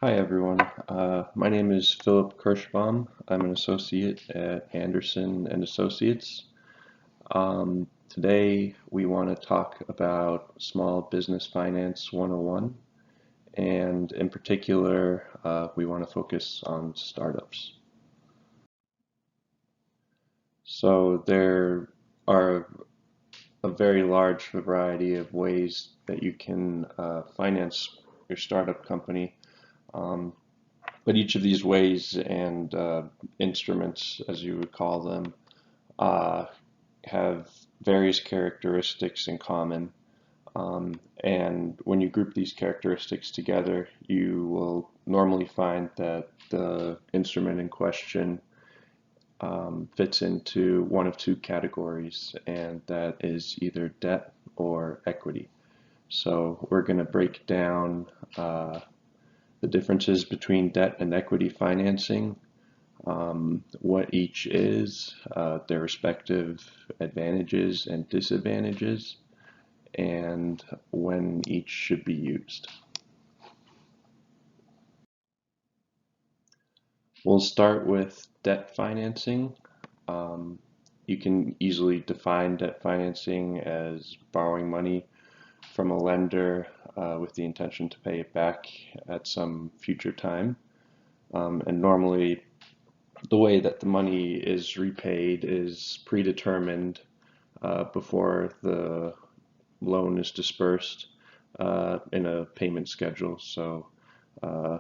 Hi everyone. My name is Philip Kirschbaum. I'm an associate at Anderson and Associates. Today we want to talk about Small Business Finance 101, and in particular, we want to focus on startups. So there are a very large variety of ways that you can finance your startup company. Um, But each of these ways and instruments, as you would call them, uh, have various characteristics in common. And when you group these characteristics together, you will normally find that the instrument in question fits into one of two categories, and that is either debt or equity. So we're going to break down the differences between debt and equity financing, what each is, their respective advantages and disadvantages, and when each should be used. We'll start with debt financing. Um, you can easily define debt financing as borrowing money from a lender with the intention to pay it back at some future time. And normally the way that the money is repaid is predetermined before the loan is dispersed in a payment schedule. So uh,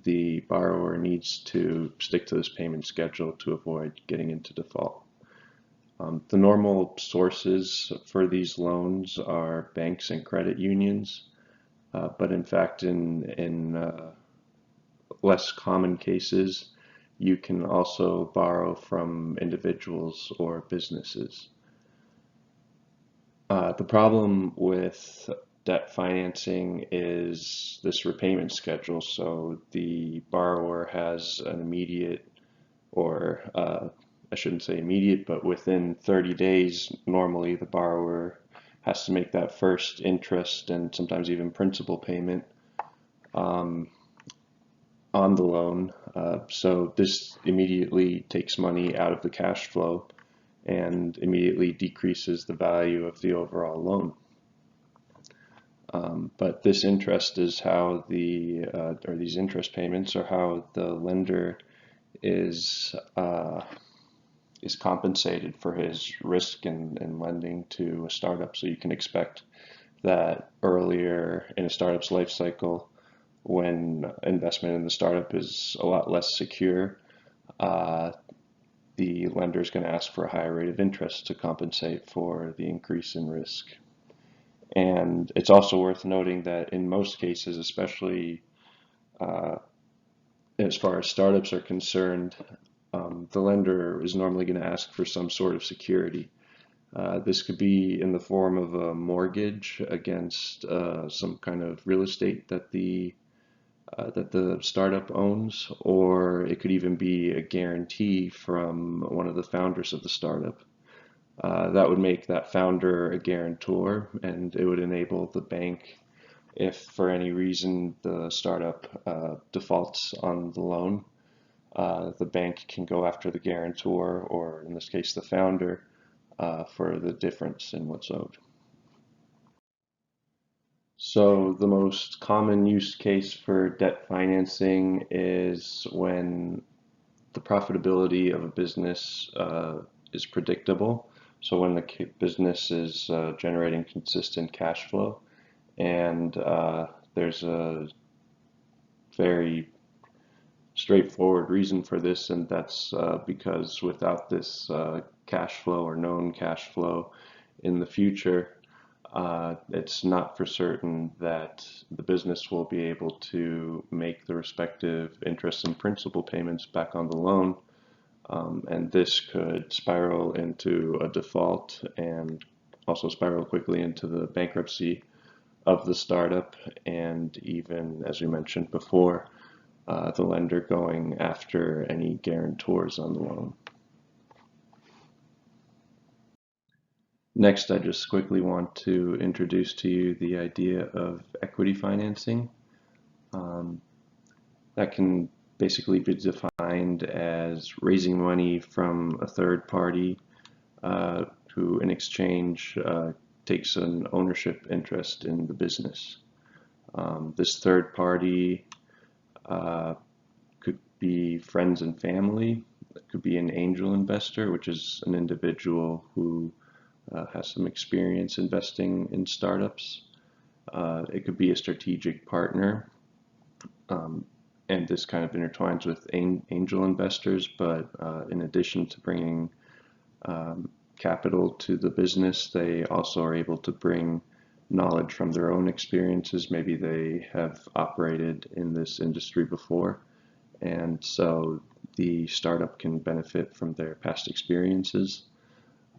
the borrower needs to stick to this payment schedule to avoid getting into default. The normal sources for these loans are banks and credit unions, but in fact, in less common cases, you can also borrow from individuals or businesses. The problem with debt financing is this repayment schedule. So the borrower has an immediate, or I shouldn't say immediate, but within 30 days, normally the borrower has to make that first interest and sometimes even principal payment um, on the loan. So this immediately takes money out of the cash flow and immediately decreases the value of the overall loan. But this interest is how or these interest payments are how the lender is uh, is compensated for his risk in lending to a startup. So you can expect that earlier in a startup's life cycle, when investment in the startup is a lot less secure, uh, the lender is going to ask for a higher rate of interest to compensate for the increase in risk. And it's also worth noting that in most cases, especially uh, as far as startups are concerned, the lender is normally going to ask for some sort of security. This could be in the form of a mortgage against some kind of real estate that the startup owns, or it could even be a guarantee from one of the founders of the startup. That would make that founder a guarantor, and it would enable the bank, if for any reason the startup defaults on the loan, the bank can go after the guarantor, or in this case the founder, for the difference in what's owed. So the most common use case for debt financing is when the profitability of a business is predictable. So when the business is generating consistent cash flow, and there's a very straightforward reason for this, and that's because without this cash flow or known cash flow in the future, it's not for certain that the business will be able to make the respective interest and principal payments back on the loan. And this could spiral into a default and also spiral quickly into the bankruptcy of the startup, and even, as we mentioned before, the lender going after any guarantors on the loan. Next, I just quickly want to introduce to you the idea of equity financing. Um, That can basically be defined as raising money from a third party who, in exchange, takes an ownership interest in the business. This third party uh, could be friends and family. It could be an angel investor, which is an individual who has some experience investing in startups. It could be a strategic partner, um, and this kind of intertwines with angel investors, but in addition to bringing um, capital to the business, they also are able to bring knowledge from their own experiences. Maybe they have operated in this industry before, and so the startup can benefit from their past experiences.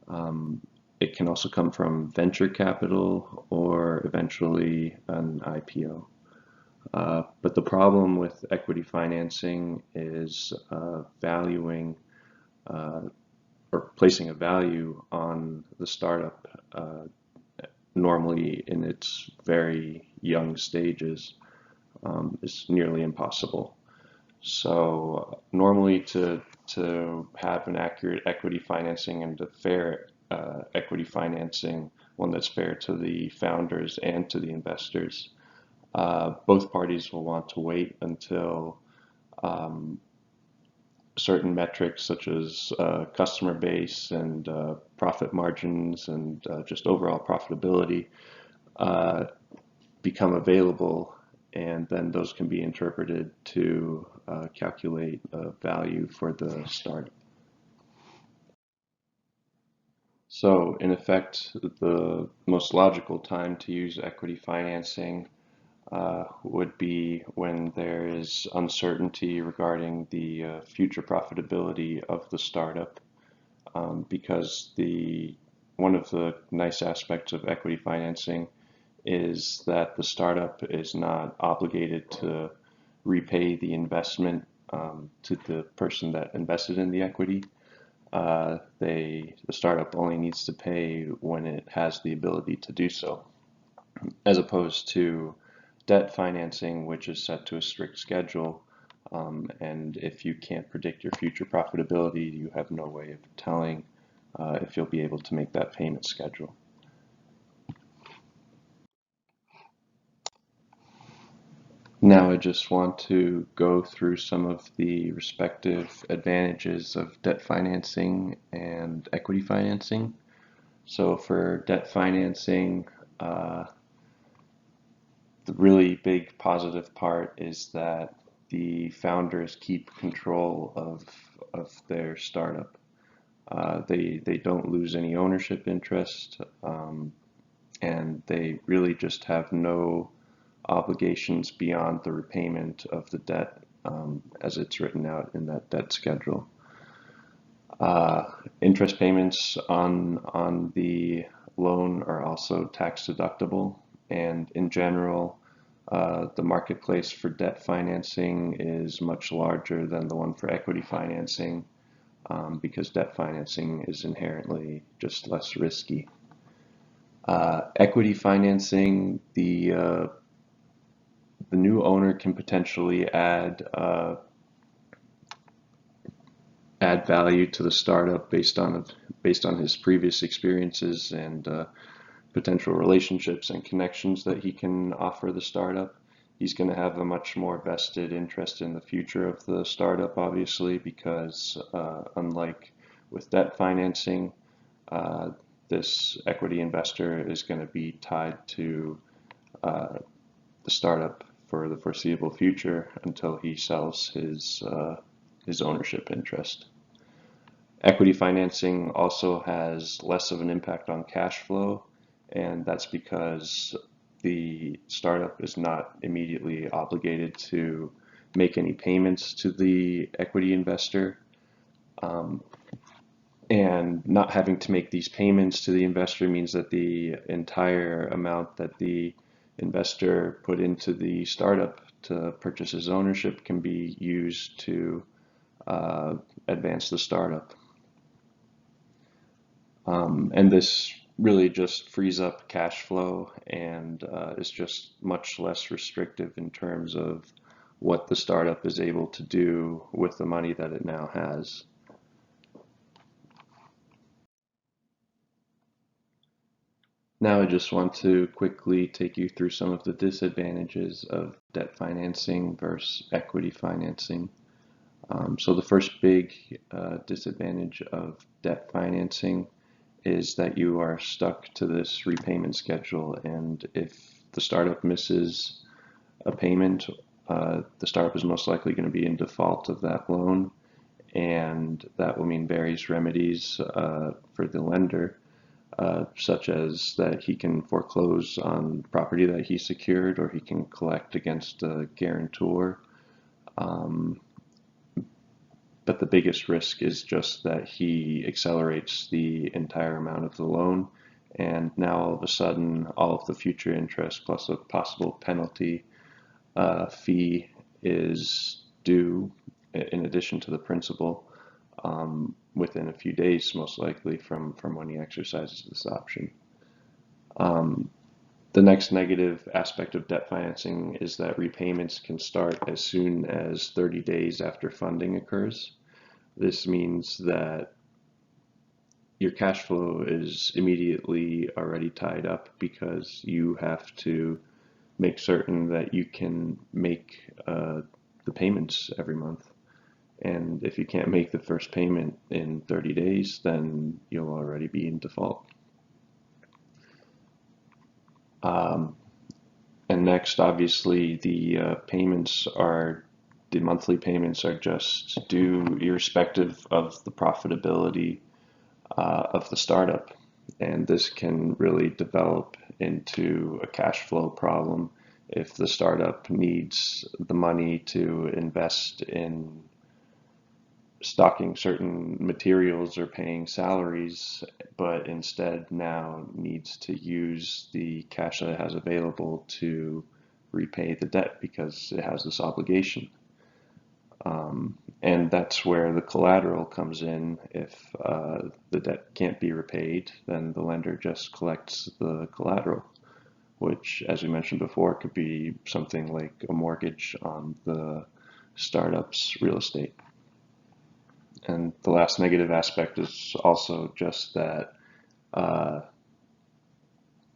Um, it can also come from venture capital or eventually an IPO. But the problem with equity financing is valuing uh, or placing a value on the startup, normally in its very young stages, is nearly impossible. So normally to have an accurate equity financing and a fair equity financing, one that's fair to the founders and to the investors, both parties will want to wait until um, certain metrics such as customer base and profit margins and just overall profitability uh, become available, and then those can be interpreted to calculate a value for the startup. So, in effect, the most logical time to use equity financing would be when there is uncertainty regarding the future profitability of the startup, because the one of the nice aspects of equity financing is that the startup is not obligated to repay the investment to the person that invested in the equity. The startup only needs to pay when it has the ability to do so, as opposed to debt financing, which is set to a strict schedule. And if you can't predict your future profitability, you have no way of telling if you'll be able to make that payment schedule. Now I just want to go through some of the respective advantages of debt financing and equity financing. So for debt financing, the really big positive part is that the founders keep control of their startup. They don't lose any ownership interest, and they really just have no obligations beyond the repayment of the debt, as it's written out in that debt schedule. Uh, Interest payments on the loan are also tax deductible, and in general, the marketplace for debt financing is much larger than the one for equity financing, because debt financing is inherently just less risky. Equity financing, the new owner can potentially add value to the startup based on his previous experiences and potential relationships and connections that he can offer the startup. He's going to have a much more vested interest in the future of the startup, obviously, because unlike with debt financing, uh, this equity investor is going to be tied to uh, the startup for the foreseeable future until he sells his ownership interest. Equity financing also has less of an impact on cash flow, and that's because the startup is not immediately obligated to make any payments to the equity investor. Um, and not having to make these payments to the investor means that the entire amount that the investor put into the startup to purchase his ownership can be used to uh, advance the startup. And this really just frees up cash flow and is just much less restrictive in terms of what the startup is able to do with the money that it now has. Now I just want to quickly take you through some of the disadvantages of debt financing versus equity financing. So the first big disadvantage of debt financing is that you are stuck to this repayment schedule, and if the startup misses a payment, the startup is most likely going to be in default of that loan, and that will mean various remedies for the lender, such as that he can foreclose on property that he secured, or he can collect against a guarantor. Um, but the biggest risk is just that he accelerates the entire amount of the loan, and now all of a sudden, all of the future interest plus a possible penalty fee is due in addition to the principal within a few days, most likely from when he exercises this option. Um, the next negative aspect of debt financing is that repayments can start as soon as 30 days after funding occurs. This means that your cash flow is immediately already tied up because you have to make certain that you can make the payments every month. And if you can't make the first payment in 30 days, then you'll already be in default. Um, and next, obviously, the monthly payments are just due irrespective of the profitability of the startup. And this can really develop into a cash flow problem if the startup needs the money to invest in stocking certain materials or paying salaries, but instead now needs to use the cash that it has available to repay the debt because it has this obligation. And that's where the collateral comes in. If the debt can't be repaid, then the lender just collects the collateral, which, as we mentioned before, could be something like a mortgage on the startup's real estate. And the last negative aspect is also just that uh,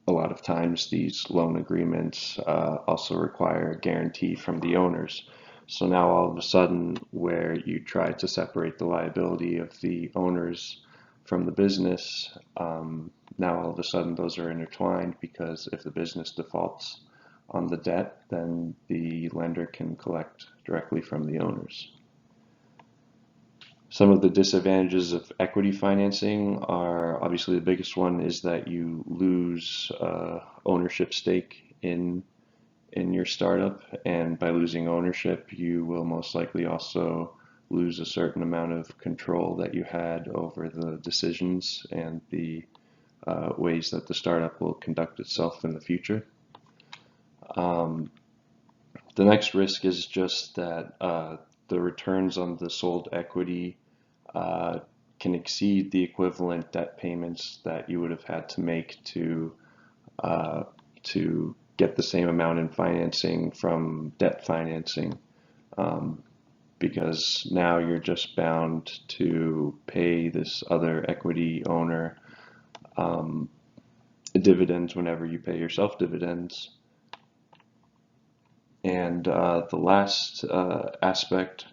a lot of times these loan agreements also require a guarantee from the owners. So now all of a sudden, where you try to separate the liability of the owners from the business, now all of a sudden those are intertwined, because if the business defaults on the debt, then the lender can collect directly from the owners. Some of the disadvantages of equity financing are, obviously the biggest one is that you lose ownership stake in your startup, and by losing ownership, you will most likely also lose a certain amount of control that you had over the decisions and the ways that the startup will conduct itself in the future. Um, the next risk is just that the returns on the sold equity uh, can exceed the equivalent debt payments that you would have had to make uh, to get the same amount in financing from debt financing, um, because now you're just bound to pay this other equity owner um, dividends whenever you pay yourself dividends. And the last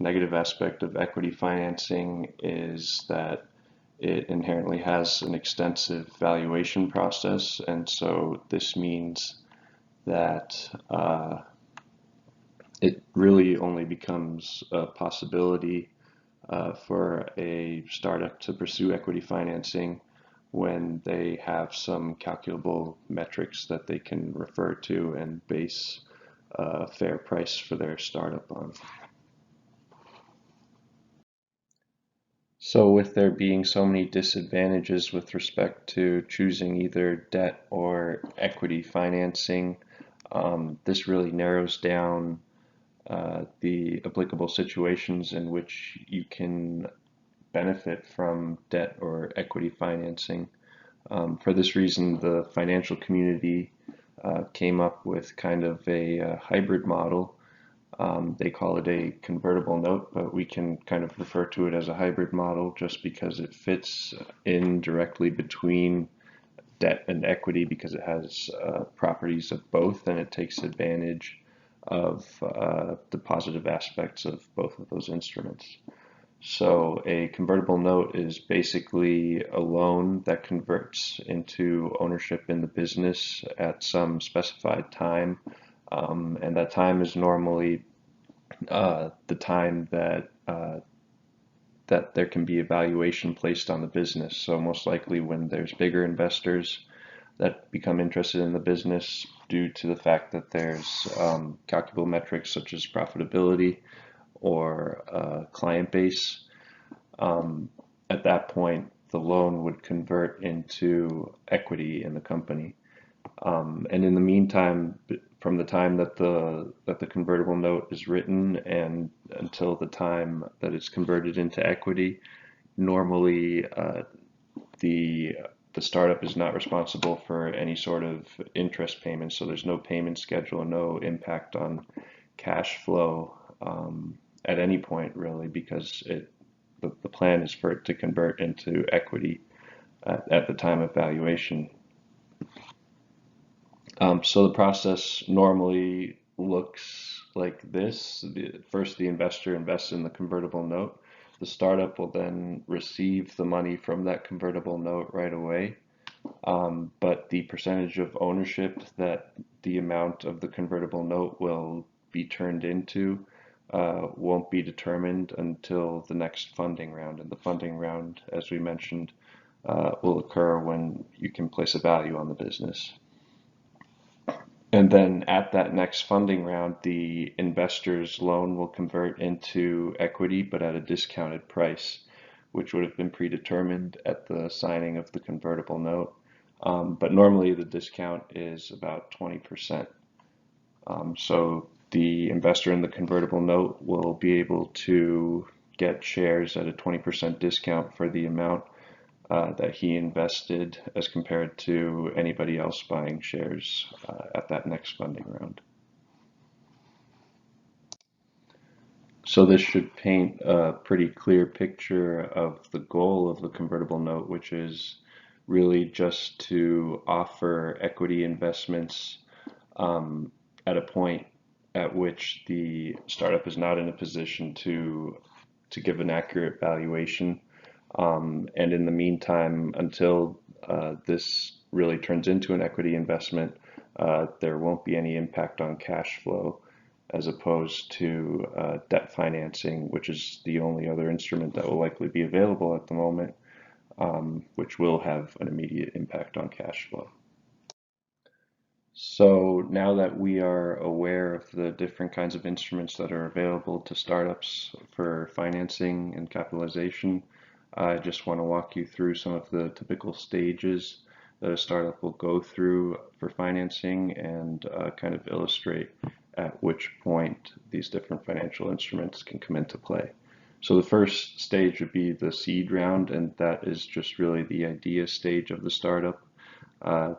negative aspect of equity financing is that it inherently has an extensive valuation process, and so this means that it really only becomes a possibility for a startup to pursue equity financing when they have some calculable metrics that they can refer to and base a fair price for their startup on. So with there being so many disadvantages with respect to choosing either debt or equity financing, this really narrows down the applicable situations in which you can benefit from debt or equity financing. For this reason, the financial community came up with kind of a hybrid model They call it a convertible note, but we can kind of refer to it as a hybrid model just because it fits in directly between debt and equity because it has properties of both and it takes advantage of the positive aspects of both of those instruments. So a convertible note is basically a loan that converts into ownership in the business at some specified time. And that time is normally the time that there can be a valuation placed on the business. So most likely when there's bigger investors that become interested in the business due to the fact that there's calculable metrics such as profitability or client base, at that point the loan would convert into equity in the company. And in the meantime, from the time that the convertible note is written and until the time that it's converted into equity, normally the the startup is not responsible for any sort of interest payments, so there's no payment schedule, no impact on cash flow at any point really, because the plan is for it to convert into equity at the time of valuation. So the process normally looks like this. First, the investor invests in the convertible note. The startup will then receive the money from that convertible note right away. But the percentage of ownership that the amount of the convertible note will be turned into won't be determined until the next funding round. And the funding round, as we mentioned, will occur when you can place a value on the business. And then at that next funding round, the investor's loan will convert into equity, but at a discounted price, which would have been predetermined at the signing of the convertible note. But normally the discount is about 20%. So the investor in the convertible note will be able to get shares at a 20% discount for the amount that he invested as compared to anybody else buying shares at that next funding round. So this should paint a pretty clear picture of the goal of the convertible note, which is really just to offer equity investments at a point at which the startup is not in a position to give an accurate valuation. And in the meantime, until this really turns into an equity investment, there won't be any impact on cash flow as opposed to debt financing, which is the only other instrument that will likely be available at the moment, which will have an immediate impact on cash flow. So now that we are aware of the different kinds of instruments that are available to startups for financing and capitalization, I just want to walk you through some of the typical stages that a startup will go through for financing and kind of illustrate at which point these different financial instruments can come into play. So the first stage would be the seed round, and that is just really the idea stage of the startup.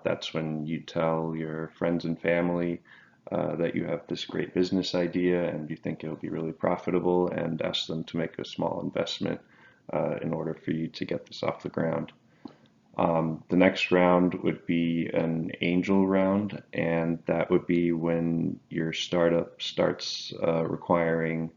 That's when you tell your friends and family that you have this great business idea and you think it'll be really profitable and ask them to make a small investment in order for you to get this off the ground. The next round would be an angel round, and that would be when your startup starts requiring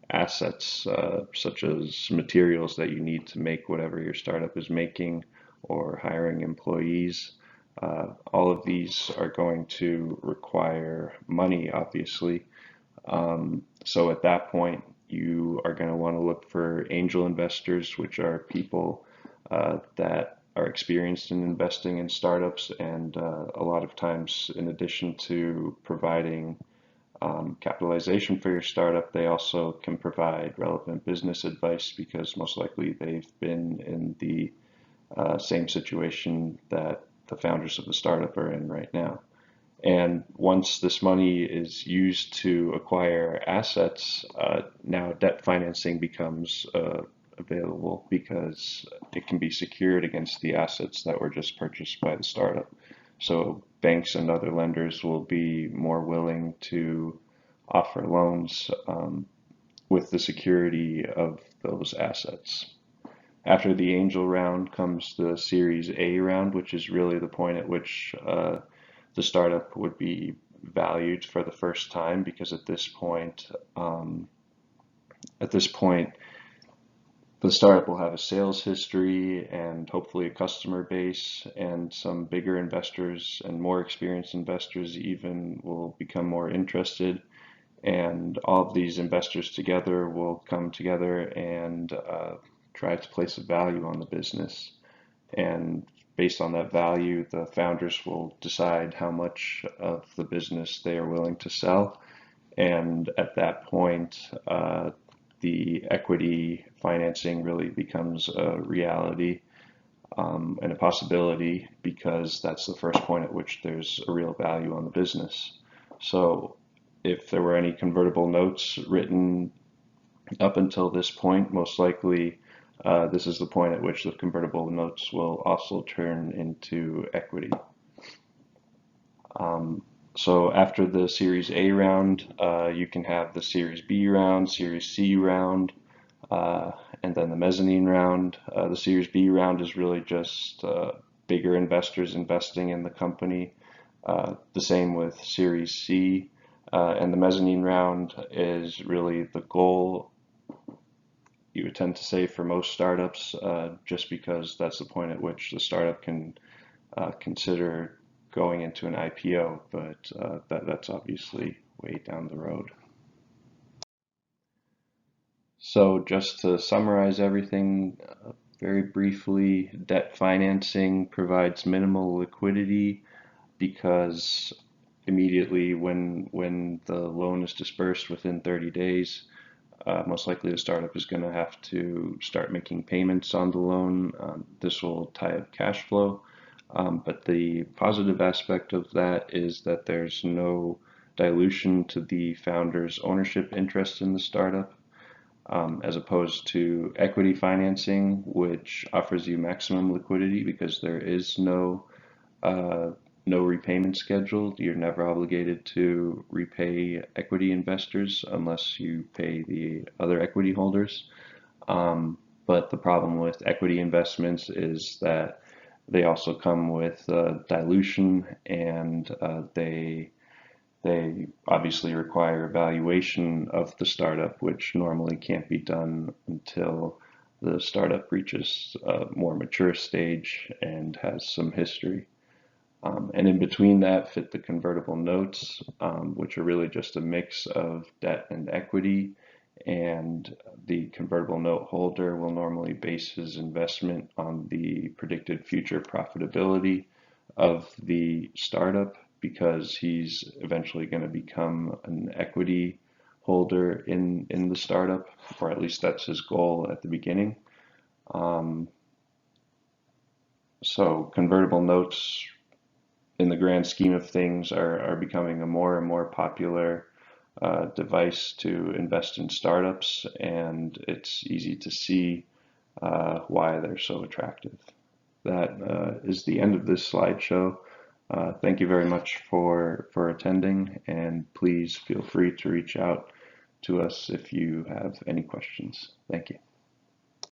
assets such as materials that you need to make whatever your startup is making or hiring employees. All of these are going to require money, obviously. So at that point, you are going to want to look for angel investors, which are people that are experienced in investing in startups, and a lot of times, in addition to providing capitalization for your startup, they also can provide relevant business advice because most likely they've been in the same situation that the founders of the startup are in right now. And once this money is used to acquire assets, now debt financing becomes available because it can be secured against the assets that were just purchased by the startup. So banks and other lenders will be more willing to offer loans with the security of those assets. After the angel round comes the Series A round, which is really the point at which the startup would be valued for the first time, because at this point, the startup will have a sales history and hopefully a customer base, and some bigger investors and more experienced investors even will become more interested. And all of these investors together will come together and try to place a value on the business. And based on that value, the founders will decide how much of the business they are willing to sell. And at that point, the equity financing really becomes a reality and a possibility, because that's the first point at which there's a real value on the business. So if there were any convertible notes written up until this point, most likely this is the point at which the convertible notes will also turn into equity. So after the Series A round, you can have the Series B round, Series C round, and then the mezzanine round. The Series B round is really just bigger investors investing in the company. The same with Series C. And the mezzanine round is really the goal, you would tend to say, for most startups, just because that's the point at which the startup can consider going into an IPO, but that's obviously way down the road. So just to summarize everything very briefly, debt financing provides minimal liquidity, because immediately when the loan is dispersed within 30 days, most likely the startup is going to have to start making payments on the loan. This will tie up cash flow. But the positive aspect of that is that there's no dilution to the founder's ownership interest in the startup, as opposed to equity financing, which offers you maximum liquidity because there is no repayment schedule. You're never obligated to repay equity investors unless you pay the other equity holders. But the problem with equity investments is that they also come with dilution, and they obviously require evaluation of the startup, which normally can't be done until the startup reaches a more mature stage and has some history. And in between that fit the convertible notes, which are really just a mix of debt and equity. And the convertible note holder will normally base his investment on the predicted future profitability of the startup, because he's eventually going to become an equity holder in the startup, or at least that's his goal at the beginning. So convertible notes, in the grand scheme of things, are becoming a more and more popular device to invest in startups, and it's easy to see why they're so attractive. That is the end of this slideshow. Thank you very much for attending, and please feel free to reach out to us if you have any questions. Thank you.